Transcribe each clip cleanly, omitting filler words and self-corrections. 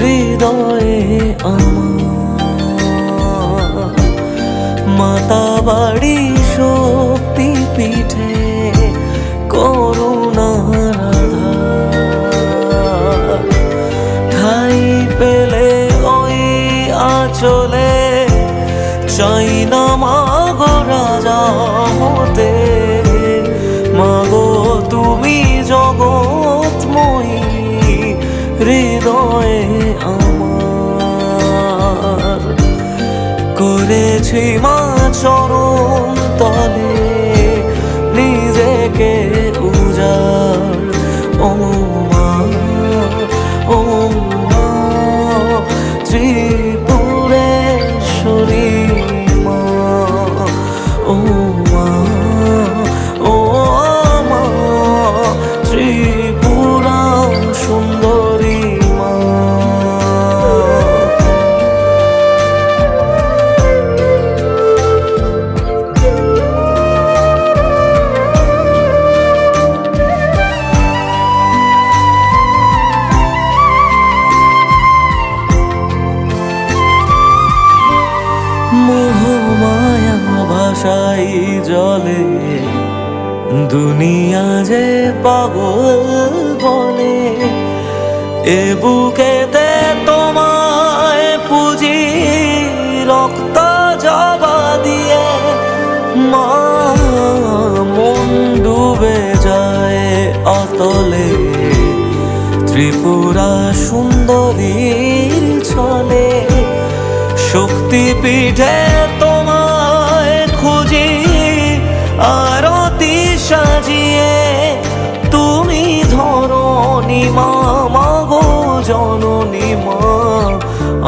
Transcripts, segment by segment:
হৃদয়ে আমার মাতাবাড়ি শক্তি পীঠে করুণার আধার ঠাই পেলে ওই আঁচলে চাই না মাগো রাজা হতে, মাগো তুমি জগৎময়ী হৃদয়ে আমার করেছি মা চরণ তলে নিজেকে উজাড়। ও মা, ও মা ত্রিপুরেশ্বরী মা, ও মা, ও মা ত্রিপুরা সুন্দরী মা। মোহমায়া ভাষাই জলে দুনিয়া যে পাগল বলে, এ বুকেতে তোমায় পুজি রক্ত জবা দিয়ে মা মন ডুবে যায় অতলে ত্রিপুরা সুন্দরীর ছলে। শক্তিপীঠে তোমায় খুঁজি আরতি সাজিয়ে, তুমি ধরণী মা, মাগো জননী মা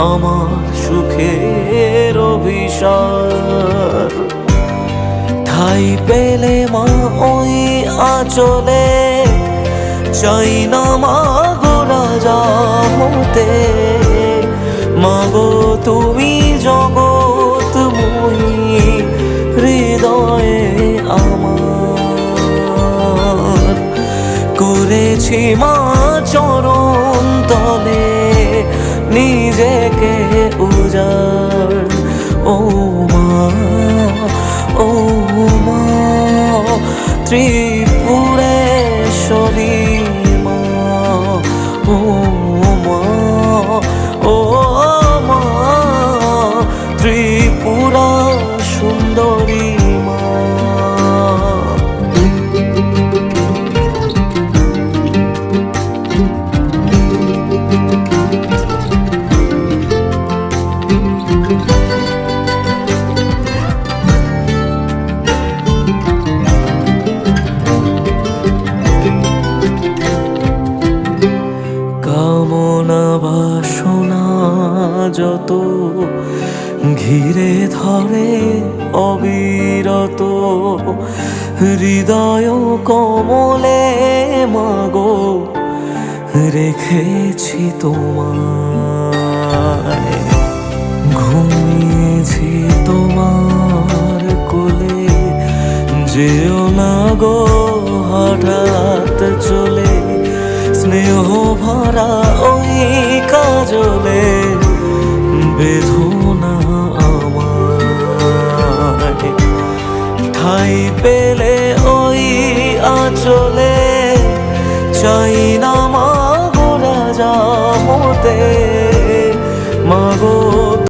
আমার সুখের অভিসার। ঠাই পেলে মা ওই আঁচলে চাই না মাগো রাজা হতে, মাগো তুমি জগৎময়ী হৃদয়ে আমার করেছি মা চরণ তলে নিজেকে উজাড়। ও মা, ও মা ত্রিপুরেশ্বরী মা, ও মা, ও মা ত্রিপুরা সুন্দরী মা। কামনা বাসনা যত ঘিরে ধরে অবিরত, হৃদয় কমলে মাগো রেখেছি তোমায়। ঘুমিয়েছি তোমার কোলে, যেও না গো হঠাৎ চলে, স্নেহ ভরা ওই কাজলে বেদনা আমার। ঠাই পেলে ওই আঁচলে চাই না